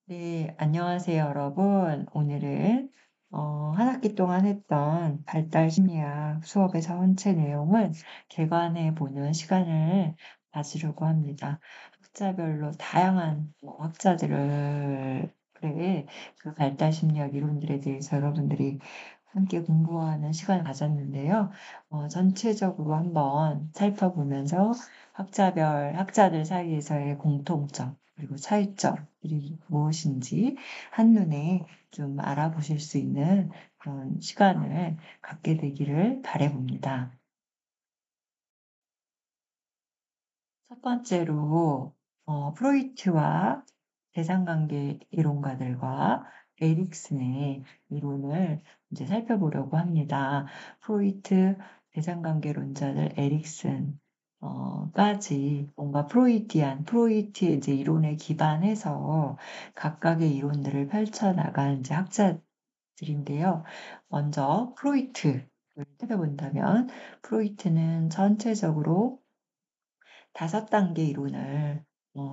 네, 안녕하세요, 여러분. 오늘은 한 학기 동안 했던 발달 심리학 수업의 전체 내용을 개관해 보는 시간을 가지려고 합니다. 학자별로 다양한 학자들의 그 발달 심리학 이론들에 대해서 여러분들이 함께 공부하는 시간을 가졌는데요. 전체적으로 한번 살펴보면서 학자들 사이에서의 공통점, 그리고 차이점들이 무엇인지 한눈에 좀 알아보실 수 있는 그런 시간을 갖게 되기를 바라봅니다. 첫 번째로 프로이트와 대상관계 이론가들과 에릭슨의 이론을 이제 살펴보려고 합니다. 프로이트 대상관계론자들 에릭슨 까지 뭔가 프로이트의 이제 이론에 기반해서 각각의 이론들을 펼쳐나간 이제 학자들인데요. 먼저 프로이트를 살펴본다면 프로이트는 전체적으로 5단계 이론을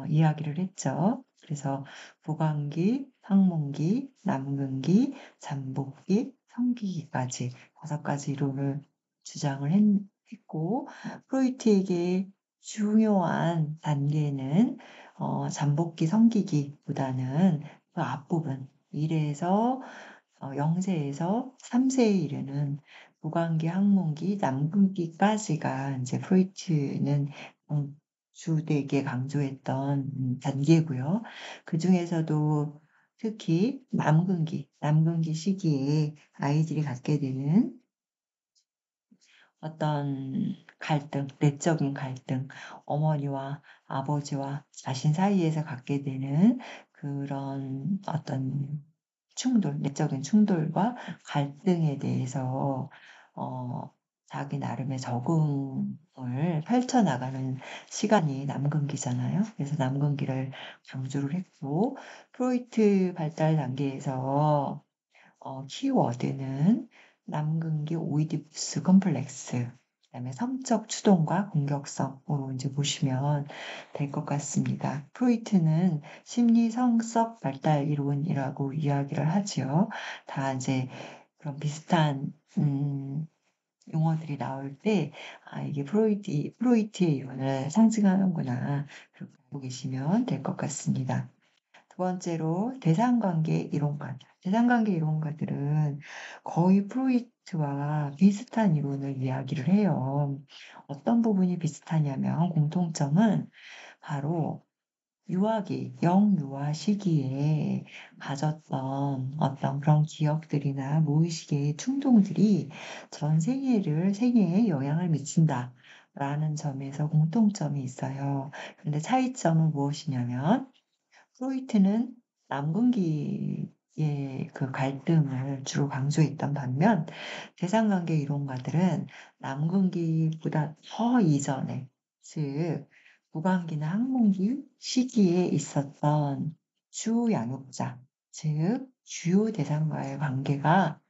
이야기를 했죠. 그래서 부관기, 항문기, 남근기, 잠복기, 성기기까지 5가지 이론을 주장을 했고, 프로이트에게 중요한 단계는 잠복기, 성기기보다는 그 앞부분 1에서 0세에서 3세에 이르는 부관기, 항문기, 남근기까지가 이제 프로이트는 주되게 강조했던 단계고요. 그중에서도 특히 남근기 시기에 아이들이 갖게 되는 어떤 갈등, 내적인 갈등, 어머니와 아버지와 자신 사이에서 갖게 되는 그런 어떤 내적인 충돌과 갈등에 대해서 어 자기 나름의 적응을 펼쳐나가는 시간이 남근기잖아요. 그래서 남근기를 강조를 했고, 프로이트 발달 단계에서 키워드는 남근기 오이디푸스 컴플렉스, 그다음에 성적 추동과 공격성으로 이제 보시면 될 것 같습니다. 프로이트는 심리 성적 발달 이론이라고 이야기를 하지요. 다 이제 그런 비슷한 용어들이 나올 때, 이게 프로이트의 이론을 상징하는구나. 그렇게 알고 계시면 될 것 같습니다. 두 번째로 대상관계 이론가들. 대상관계 이론가들은 거의 프로이트와 비슷한 이론을 이야기를 해요. 어떤 부분이 비슷하냐면 공통점은 바로 영유아 시기에 가졌던 어떤 그런 기억들이나 무의식의 충동들이 전 생애에 영향을 미친다라는 점에서 공통점이 있어요. 그런데 차이점은 무엇이냐면 프로이트는 남근기의 그 갈등을 주로 강조했던 반면 대상관계 이론가들은 남근기보다 더 이전에, 즉 무관기나 항문기 시기에 있었던 주양육자, 즉 주요 대상과의 관계가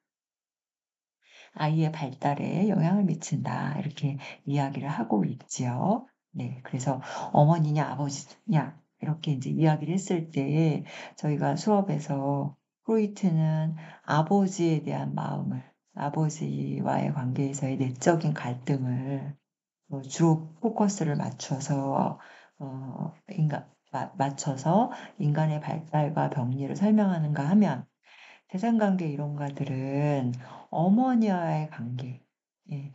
아이의 발달에 영향을 미친다, 이렇게 이야기를 하고 있지요. 네, 그래서 어머니냐 아버지냐 이렇게 이제 이야기를 했을 때 저희가 수업에서 프로이트는 아버지에 대한 마음을, 아버지와의 관계에서의 내적인 갈등을 주로 포커스를 맞춰서 인간의 발달과 병리를 설명하는가 하면, 대상관계 이론가들은 어머니와의 관계, 예,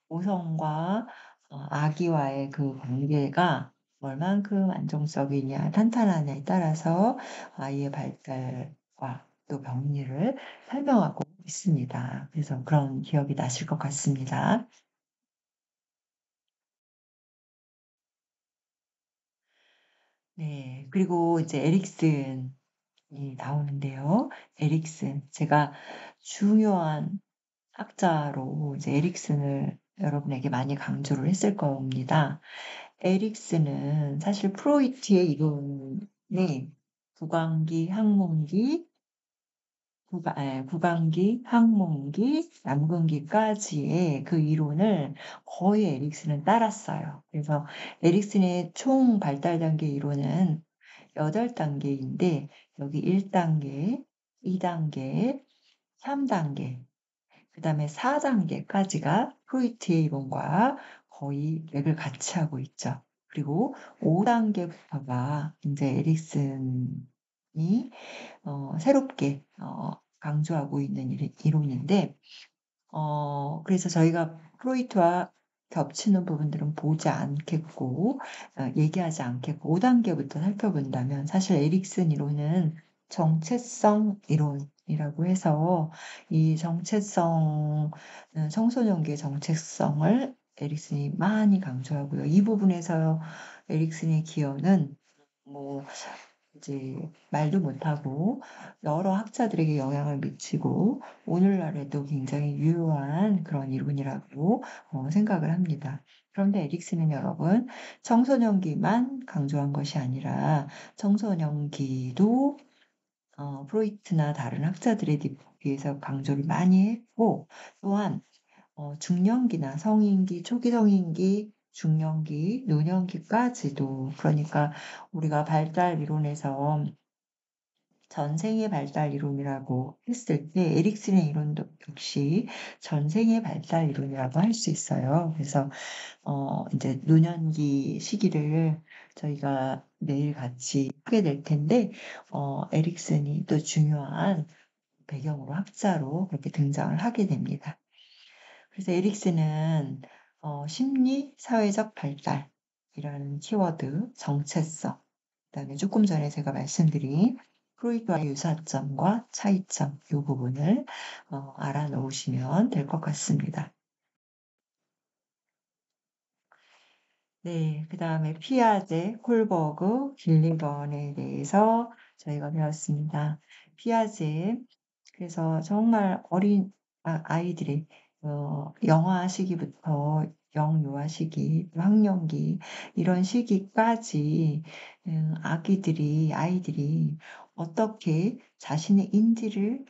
모성과 아기와의 그 관계가 얼만큼 안정적이냐, 탄탄하냐에 따라서 아이의 발달과 또 병리를 설명하고 있습니다. 그래서 그런 기억이 나실 것 같습니다. 네. 그리고 이제 에릭슨이 나오는데요. 에릭슨. 제가 중요한 학자로 이제 에릭슨을 여러분에게 많이 강조를 했을 겁니다. 에릭슨은 사실 프로이트의 이론이 구강기, 항문기, 구강기, 항문기, 남근기까지의 그 이론을 거의 에릭슨은 따랐어요. 그래서 에릭슨의 총 발달 단계 이론은 8단계인데 여기 1단계, 2단계, 3단계, 그다음에 4단계까지가 프로이트의 이론과 거의 맥을 같이 하고 있죠. 그리고 5단계부터가 이제 에릭슨이 새롭게 강조하고 있는 이론인데 그래서 저희가 프로이트와 겹치는 부분들은 보지 않겠고 얘기하지 않겠고 5단계부터 살펴본다면 사실 에릭슨 이론은 정체성 이론이라고 해서 이 청소년기의 정체성을 에릭슨이 많이 강조하고요. 이 부분에서 에릭슨의 기여는 뭐 이제 말도 못하고 여러 학자들에게 영향을 미치고 오늘날에도 굉장히 유효한 그런 이론이라고 생각을 합니다. 그런데 에릭슨은 여러분 청소년기만 강조한 것이 아니라 청소년기도 프로이트나 다른 학자들에 비해서 강조를 많이 했고 또한 중년기나 성인기, 초기 성인기, 중년기, 노년기까지도 그러니까 우리가 발달 이론에서 전생의 발달 이론이라고 했을 때 에릭슨의 이론도 역시 전생의 발달 이론이라고 할 수 있어요. 그래서 이제 노년기 시기를 저희가 내일 같이 하게 될 텐데 에릭슨이 또 중요한 배경으로 학자로 그렇게 등장을 하게 됩니다. 그래서 에릭슨은 심리 사회적 발달이라는 키워드, 정체성, 그다음에 조금 전에 제가 말씀드린 프로이트와의 유사점과 차이점 이 부분을 알아놓으시면 될 것 같습니다. 네, 그다음에 피아제, 콜버그, 길리번에 대해서 저희가 배웠습니다. 피아제, 그래서 정말 어린 아이들의 영아 시기부터 영유아 시기, 학령기 이런 시기까지 아이들이 어떻게 자신의 인지를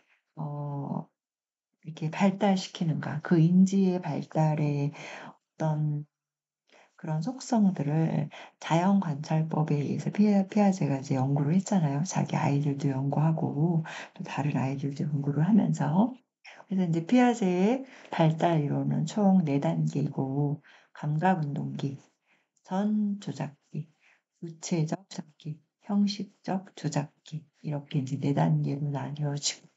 이렇게 발달시키는가, 그 인지의 발달에 어떤 그런 속성들을 자연 관찰법에 의해서 피아제가 이제 연구를 했잖아요. 자기 아이들도 연구하고 또 다른 아이들도 연구를 하면서. 그래서 이제 피아제의 발달 이론은 총 4단계이고 감각운동기, 전조작기, 구체적 조작기, 형식적 조작기 이렇게 이제 4단계로 나뉘어지고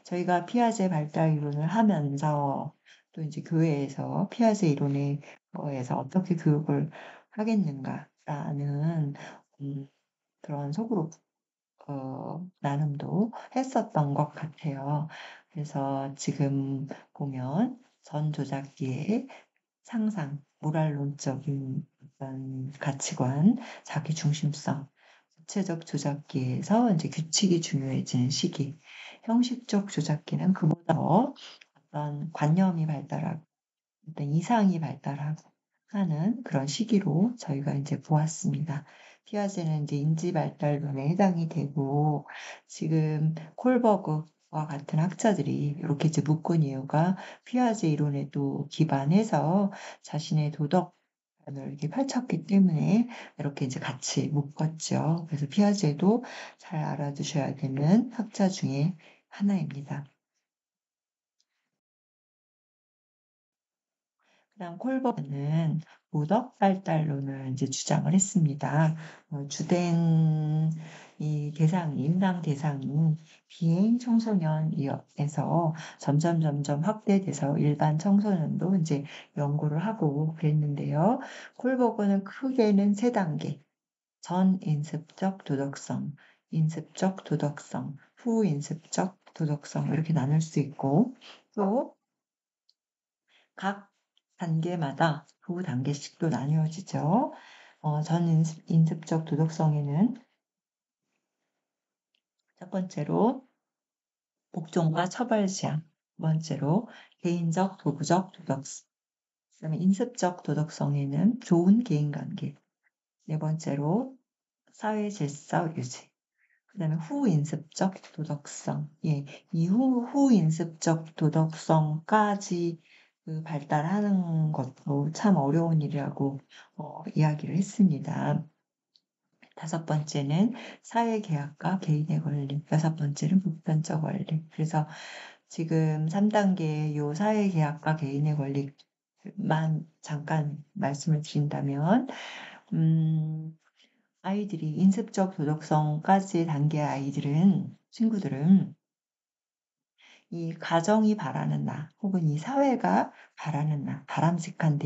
저희가 피아제 발달 이론을 하면서 또 이제 교회에서 피아제 이론에 거에서 어떻게 교육을 하겠는가라는 그런 속으로 나눔도 했었던 것 같아요. 그래서 지금 보면 전조작기의 상상, 모랄론적인 어떤 가치관, 자기 중심성, 구체적 조작기에서 이제 규칙이 중요해지는 시기, 형식적 조작기는 그보다 더 어떤 관념이 발달하고 어떤 이상이 발달하고 하는 그런 시기로 저희가 이제 보았습니다. 피아제는 이제 인지 발달론에 해당이 되고 지금 콜버그와 같은 학자들이 이렇게 이제 묶은 이유가 피아제 이론에도 기반해서 자신의 도덕 을 이렇게 펼쳤기 때문에 이렇게 이제 같이 묶었죠. 그래서 피아제도 잘 알아두셔야 되는 학자 중에 하나입니다. 그다음 콜버는 도덕 발달론을 이제 주장을 했습니다. 주된 이 대상이 임당 대상이 비행 청소년에서 점점 확대돼서 일반 청소년도 이제 연구를 하고 그랬는데요. 콜버그는 크게는 3단계. 전인습적 도덕성, 인습적 도덕성, 후인습적 도덕성 이렇게 나눌 수 있고 또 각 단계마다 두 단계씩도 나뉘어지죠. 전인습적 도덕성에는 첫 번째로 복종과 처벌 지향, 두 번째로 개인적 도구적 도덕성, 그다음에 인습적 도덕성에는 좋은 개인관계, 네 번째로 사회 질서 유지, 그다음에 후인습적 도덕성, 이 후인습적 도덕성까지 발달하는 것도 참 어려운 일이라고 이야기를 했습니다. 다섯 번째는 사회계약과 개인의 권리, 여섯 번째는 보편적 원리. 그래서 지금 3단계의 요 사회계약과 개인의 권리만 잠깐 말씀을 드린다면, 아이들이 인습적 도덕성까지 단계의 친구들은 이 가정이 바라는 나, 혹은 이 사회가 바라는 나, 바람직한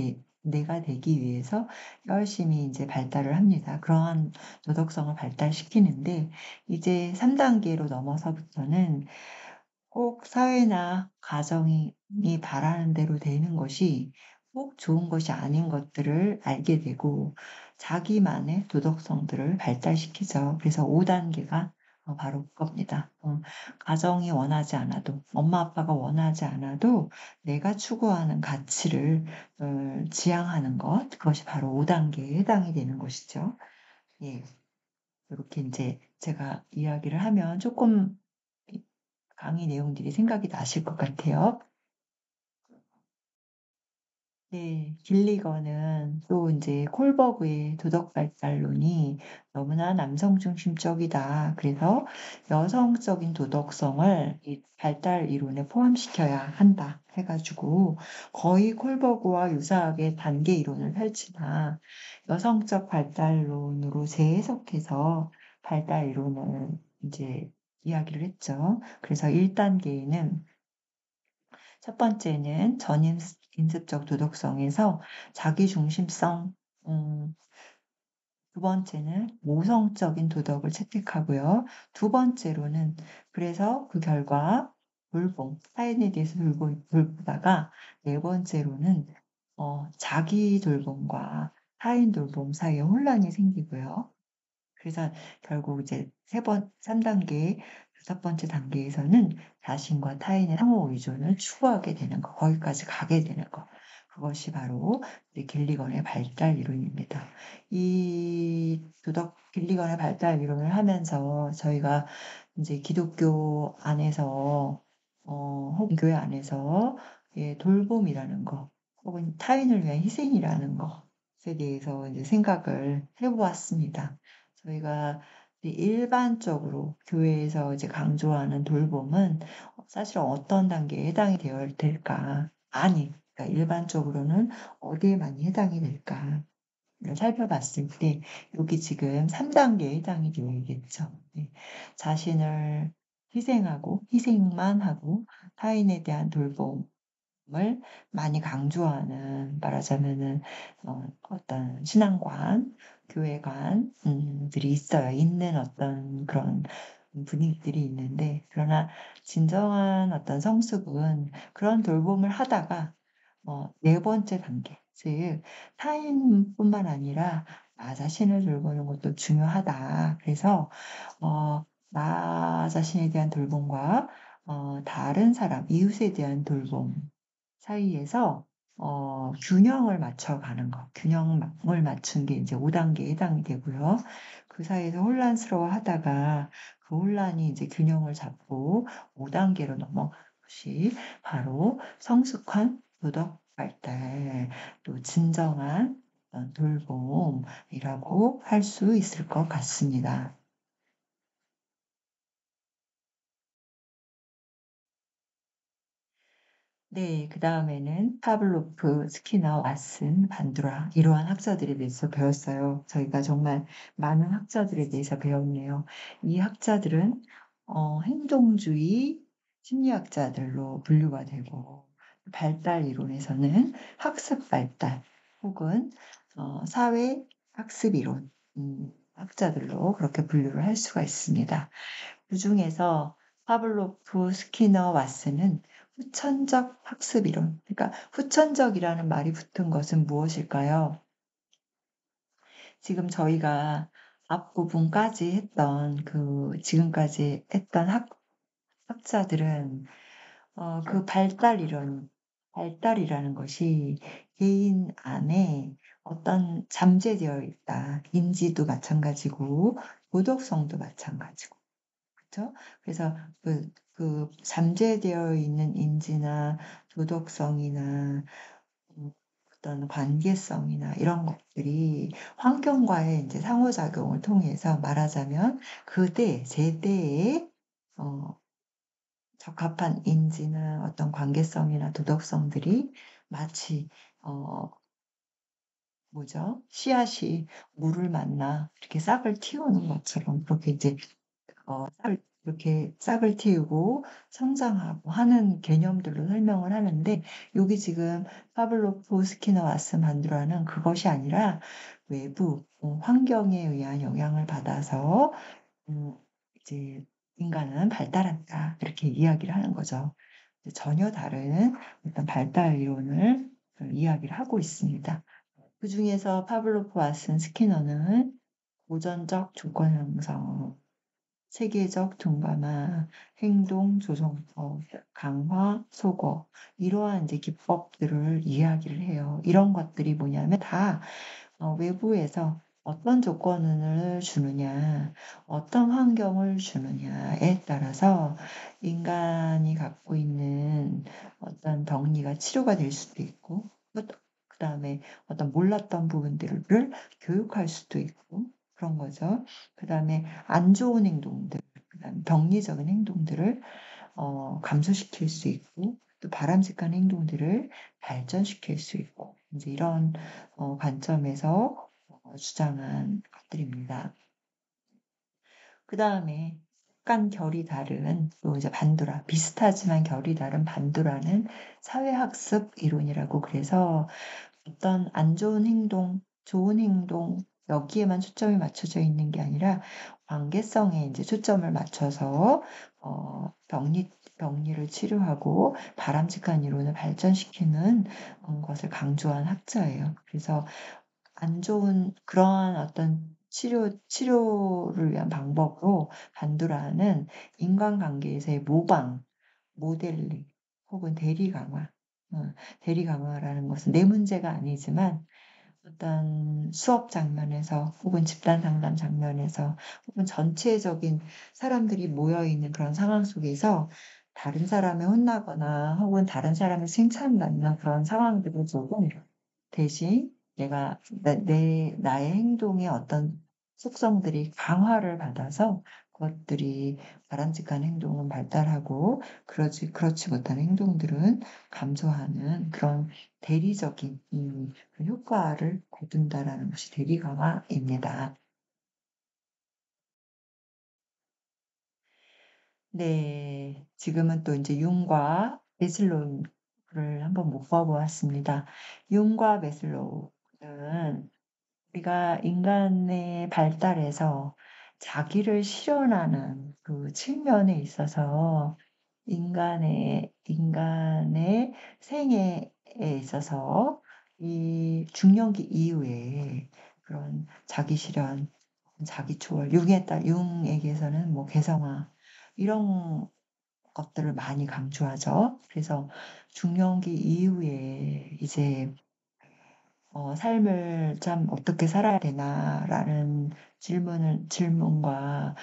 내가 되기 위해서 열심히 이제 발달을 합니다. 그러한 도덕성을 발달시키는데, 이제 3단계로 넘어서부터는 꼭 사회나 가정이 바라는 대로 되는 것이 꼭 좋은 것이 아닌 것들을 알게 되고, 자기만의 도덕성들을 발달시키죠. 그래서 5단계가 바로 그겁니다. 가정이 원하지 않아도, 엄마 아빠가 원하지 않아도 내가 추구하는 가치를 지향하는 것, 그것이 바로 5단계에 해당이 되는 것이죠. 예. 이렇게 이제 제가 이야기를 하면 조금 강의 내용들이 생각이 나실 것 같아요. 네. 길리건은 또 인제 콜버그의 도덕 발달론이 너무나 남성 중심적이다. 그래서 여성적인 도덕성을 이 발달 이론에 포함시켜야 한다 해 가지고 거의 콜버그와 유사하게 단계 이론을 펼치나 여성적 발달론으로 재해석해서 발달 이론을 인제 이야기를 했죠. 그래서 1단계에는 첫 번째는 인습적 도덕성에서 자기중심성, 음, 두 번째는 모성적인 도덕을 채택하고요. 두 번째로는 그래서 그 결과 타인에 대해서 돌보다가 네 번째로는 자기 돌봄과 타인 돌봄 사이에 혼란이 생기고요. 그래서 결국 이제 3단계, 다섯 번째 단계에서는 자신과 타인의 상호 의존을 추구하게 되는 거, 거기까지 가게 되는 거. 그것이 바로 이제 길리건의 발달 이론입니다. 이 길리건의 발달 이론을 하면서 저희가 이제 기독교 안에서, 혹은 교회 안에서 예, 돌봄이라는 거, 혹은 타인을 위한 희생이라는 것에 대해서 이제 생각을 해 보았습니다. 저희가 이제 일반적으로 교회에서 이제 강조하는 돌봄은 사실 어떤 단계에 해당이 되어야 될까? 그러니까 일반적으로는 어디에 많이 해당이 될까를 살펴봤을 때 여기 지금 3단계에 해당이 되어야겠죠. 네. 자신을 희생만 하고 타인에 대한 돌봄을 많이 강조하는, 말하자면은 어떤 신앙관, 교회관 들이 있는 어떤 그런 분위기들이 있는데, 그러나 진정한 어떤 성숙은 그런 돌봄을 하다가 네 번째 단계, 즉 타인뿐만 아니라 나 자신을 돌보는 것도 중요하다. 그래서 나 자신에 대한 돌봄과 다른 사람, 이웃에 대한 돌봄 사이에서 균형을 맞춰가는 거. 균형을 맞춘 게 이제 5단계에 해당이 되고요. 그 사이에서 혼란스러워하다가 그 혼란이 이제 균형을 잡고 5단계로 넘어가는 것이 바로 성숙한 도덕 발달, 또 진정한 돌봄이라고 할 수 있을 것 같습니다. 네. 그다음에는 파블로프, 스키너, 왓슨, 반두라, 이러한 학자들에 대해서 배웠어요. 저희가 정말 많은 학자들에 대해서 배웠네요. 이 학자들은 행동주의 심리학자들로 분류가 되고, 발달 이론에서는 학습 발달 혹은 사회 학습 이론 학자들로 그렇게 분류를 할 수가 있습니다. 그중에서 파블로프, 스키너, 왓슨은 후천적 학습 이론, 그러니까 후천적이라는 말이 붙은 것은 무엇일까요? 지금 저희가 앞부분까지 지금까지 했던 학자들은 그 발달이라는 것이 개인 안에 어떤 잠재되어 있다. 인지도 마찬가지고 도덕성도 마찬가지고. 그쵸? 그래서 그 잠재되어 있는 인지나 도덕성이나 어떤 관계성이나 이런 것들이 환경과의 이제 상호작용을 통해서 말하자면 그때 제때에 어 적합한 인지나 어떤 관계성이나 도덕성들이 마치 어 뭐죠? 씨앗이 물을 만나 이렇게 싹을 틔우는 것처럼 그렇게 이제 싹을 이렇게 싹을 틔우고 성장하고 하는 개념들로 설명을 하는데 여기 지금 파블로프, 스키너, 왓슨, 반두라는 그것이 아니라 외부 환경에 의한 영향을 받아서 음 이제 "인간은 발달한다." 이렇게 이야기를 하는 거죠. 전혀 다른 어떤 발달 이론을 이야기를 하고 있습니다. 그중에서 파블로프, 왓슨, 스키너는 고전적 조건 형성, 체계적 둔감화, 행동 조정법, 강화, 소거 이러한 이제 기법들을 이야기를 해요. 이런 것들이 뭐냐면 다 외부에서 어떤 조건을 주느냐, 어떤 환경을 주느냐에 따라서 인간이 갖고 있는 어떤 병리가 치료가 될 수도 있고 그다음에 어떤 몰랐던 부분들을 교육할 수도 있고 그런 거죠. 그다음에 안 좋은 행동들, 그다음에 병리적인 행동들을 감소시킬 수 있고 또 바람직한 행동들을 발전시킬 수 있고 인제 이런 관점에서 주장한 것들입니다. 그다음에 약간 결이 다른 또 이제 반두라 비슷하지만 결이 다른 반두라는 사회학습 이론이라고 그래서 어떤 안 좋은 행동, 좋은 행동 여기에만 초점이 맞춰져 있는 게 아니라 관계성에 인제 초점을 맞춰서 병리를 치료하고 바람직한 이론을 발전시키는 것을 강조한 학자예요. 그래서 안 좋은 그러한 어떤 치료를 위한 방법으로 반두라는 인간관계에서의 모방, 모델링 혹은 대리 강화. 대리 강화라는 것은 내 문제가 아니지만 어떤 수업 장면에서 혹은 집단 상담 장면에서 혹은 전체적인 사람들이 모여 있는 그런 상황 속에서 다른 사람을 혼나거나 혹은 다른 사람을 칭찬받는 그런 상황들을 조금 대신 내가 나의 행동의 어떤 속성들이 강화를 받아서 그것들이 바람직한 행동은 발달하고 그렇지 못한 행동들은 감소하는 그런 대리적인 그 효과를 거둔다라는 것이 대리 강화입니다. 네. 지금은 또 인제 융과 매슬로우를 한번 묶어 보았습니다. 융과 매슬로우는 우리가 인간의 발달에서 자기를 실현하는 그 측면에 있어서 인간의 생애에 있어서 이 중년기 이후에 그런 자기 실현, 자기 초월, 융에게서는 뭐 개성화 이런 것들을 많이 강조하죠. 그래서 중년기 이후에 이제 삶을 참 '어떻게 살아야 되나.'라는 질문과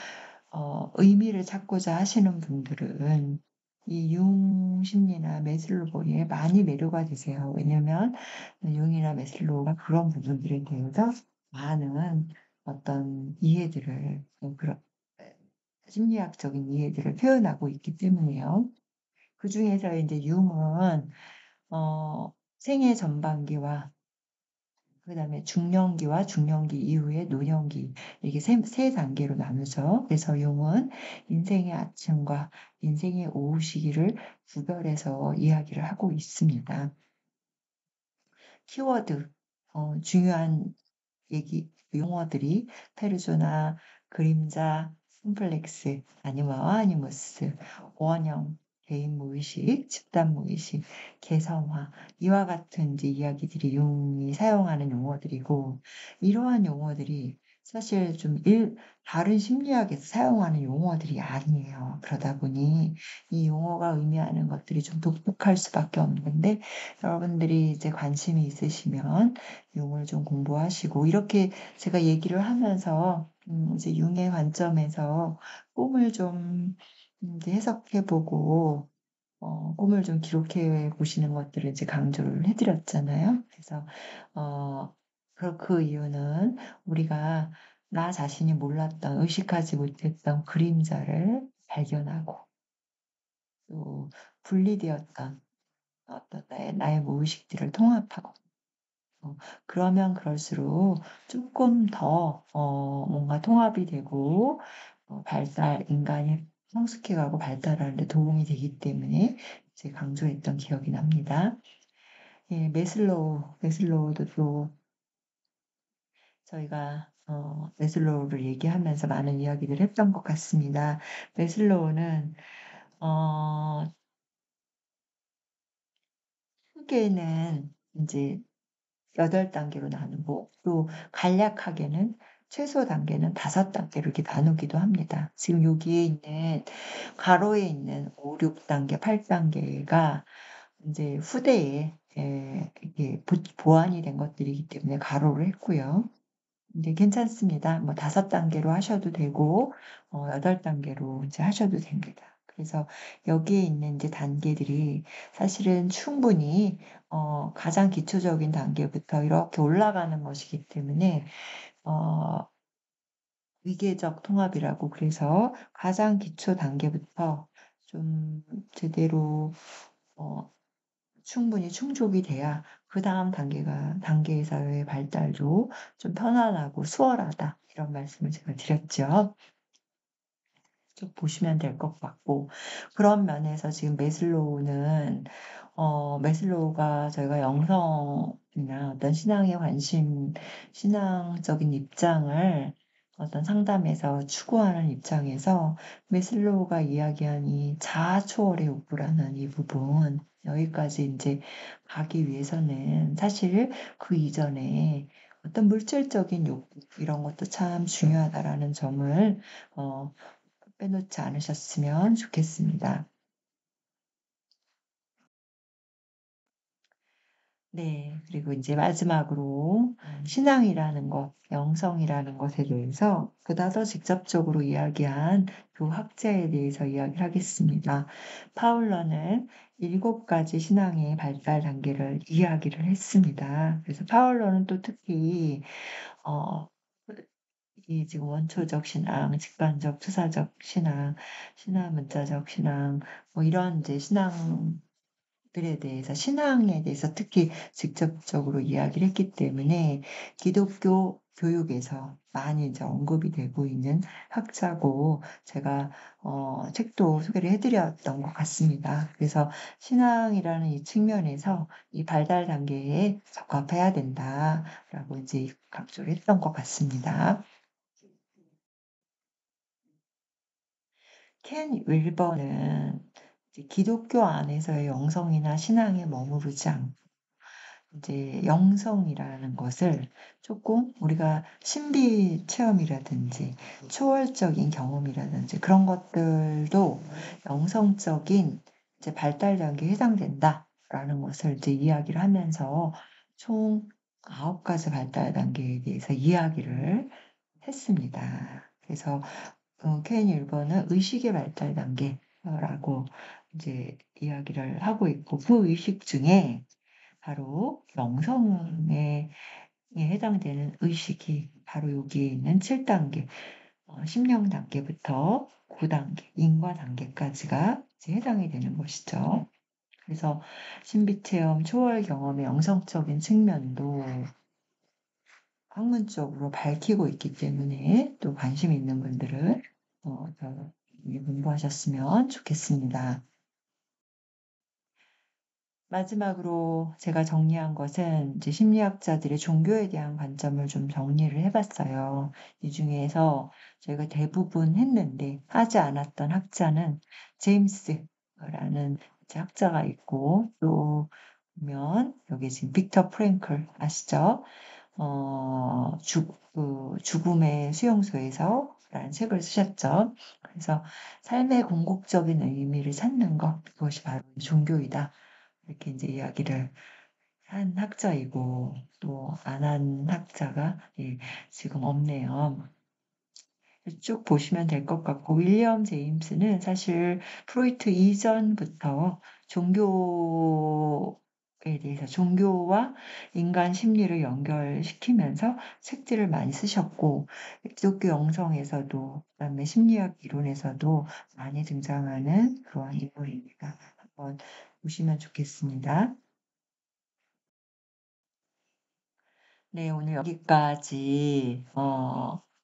의미를 찾고자 하시는 분들은 이 융 심리나 매슬로우에 많이 매료가 되세요. 왜냐면 융이나 매슬로우가 그런 부분들에 대해서 많은 어떤 이해들을 그런 심리학적인 이해들을 표현하고 있기 때문이에요. 그중에서 인제 융은 생애 전반기와 그다음에 중년기와 중년기 이후의 노년기 이렇게 세 단계로 나누죠. 그래서 융은 인생의 아침과 인생의 오후 시기를 구별해서 이야기를 하고 있습니다. 키워드 중요한 얘기 용어들이 페르소나, 그림자, 콤플렉스, 아니마와 아니무스, 원형, 개인 무의식, 집단 무의식, 개성화 이와 같은 이제 이야기들이 융이 사용하는 용어들이고 이러한 용어들이 사실 좀 다른 심리학에서 사용하는 용어들이 아니에요. 그러다 보니 이 용어가 의미하는 것들이 좀 독특할 수밖에 없는데 여러분들이 이제 관심이 있으시면 용어를 좀 공부하시고 이렇게 제가 얘기를 하면서 이제 융의 관점에서 꿈을 좀 이제 해석해 보고 꿈을 좀 기록해 보시는 것들을 이제 강조를 해 드렸잖아요. 그래서 어 그 이유는 우리가 나 자신이 몰랐던 의식하지 못했던 그림자를 발견하고 또 분리되었던 어떤 나의 무의식들을 통합하고 그러면 그럴수록 조금 더 뭔가 통합이 되고 인간이 성숙해 가고 발달하는 데 도움이 되기 때문에 이제 강조했던 기억이 납니다. 예, 매슬로우도 또 저희가 매슬로우를 얘기하면서 많은 이야기를 했던 것 같습니다. 매슬로우는 어 크게는 인제 8 단계로 나누고 또 간략하게는 최소 단계는 5 단계로 이렇게 나누기도 합니다. 지금 여기에 있는 가로에 있는 5-6 단계, 8 단계가 인제 후대에 이게 보완이 된 것들이기 때문에 가로로 했고요. 근데 괜찮습니다. 뭐 5 단계로 하셔도 되고 8 단계로 이제 하셔도 됩니다. 그래서 여기에 있는 이제 단계들이 사실은 충분히 가장 기초적인 단계부터 이렇게 올라가는 것이기 때문에 어 위계적 통합이라고 그래서 가장 기초 단계부터 좀 제대로 어 충분히 충족이 돼야 그다음 단계에서의 발달도 좀 편안하고 수월하다 이런 말씀을 제가 드렸죠. 쭉 보시면 될 것 같고 그런 면에서 지금 매슬로우가 저희가 영성이나 어떤 신앙에 관심 신앙적인 입장을 어떤 상담에서 추구하는 입장에서 매슬로우가 이야기한 이 자아 초월의 욕구라는 이 부분 여기까지 인제 가기 위해서는 사실 그 이전에 어떤 물질적인 욕구 이런 것도 참 중요하다라는 점을 어 빼놓지 않으셨으면 좋겠습니다. 네. 그리고 인제 마지막으로 신앙이라는 것, 영성이라는 것에 대해서 보다 더 직접적으로 이야기한 두 학자에 대해서 이야기를 하겠습니다. 파울러는 7 가지 신앙의 발달 단계를 이야기를 했습니다. 그래서 파울러는 또 특히 어 이 지금 원초적 신앙, 직관적 투사적 신앙, 신화 문자적 신앙 뭐 이런 이제 신앙에 대해서 특히 직접적으로 이야기를 했기 때문에 기독교 교육에서 많이 이제 언급이 되고 있는 학자고 제가 책도 소개를 해 드렸던 것 같습니다. 그래서 신앙이라는 이 측면에서 이 발달 단계에 적합해야 된다라고 이제 강조를 했던 것 같습니다. 켄 윌버는 이제 기독교 안에서의 영성이나 신앙에 머무르지 않고 이제 영성이라는 것을 조금 우리가 신비 체험이라든지 초월적인 경험이라든지 그런 것들도 영성적인 이제 발달 단계에 해당된다라는 것을 이제 이야기를 하면서 총 9 가지 발달 단계에 대해서 이야기를 했습니다. 그래서 케인 윌버는 의식의 발달 단계라고 이제 이야기를 하고 있고 그 의식 중에 바로 영성에 해당되는 의식이 바로 여기에 있는 7 단계 심령 단계부터 9 단계 인과 단계까지가 이제 해당이 되는 것이죠. 그래서 신비 체험, 초월 경험의 영성적인 측면도 학문적으로 밝히고 있기 때문에 또 관심 있는 분들은 더 공부하셨으면 좋겠습니다. 마지막으로 제가 정리한 것은 이제 심리학자들의 종교에 대한 관점을 좀 정리를 해 봤어요. 이 중에서 저희가 대부분 했는데 하지 않았던 학자는 제임스라는 이제 학자가 있고 또 보면 여기 지금 빅터 프랭클 아시죠? 죽음의 수용소에서라는 책을 쓰셨죠. 그래서 삶의 궁극적인 의미를 찾는 것, 그것이 바로 종교이다. 이렇게 이제 이야기를 한 학자이고 또 안 한 학자가 예 지금 없네요. 쭉 보시면 될 것 같고, 윌리엄 제임스는 사실 프로이트 이전부터 종교에 대해서 종교와 인간 심리를 연결시키면서 책들을 많이 쓰셨고, 기독교 영성에서도 그다음에 심리학 이론에서도 많이 등장하는 그러한 인물입니다. 한번 보시면 좋겠습니다. 네, 오늘 여기까지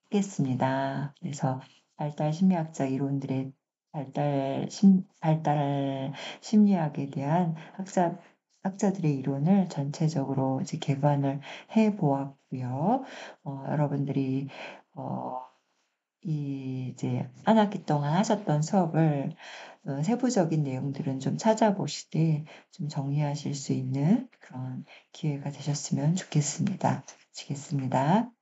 하겠습니다. 그래서 발달 심리학자 이론들의 발달 심리학에 대한 학자들의 이론을 전체적으로 이제 개관을 해 보았고요. 여러분들이 이제 한 학기 동안 하셨던 수업을 세부적인 내용들은 좀 찾아보시되 좀 정리하실 수 있는 그런 기회가 되셨으면 좋겠습니다. 마치겠습니다.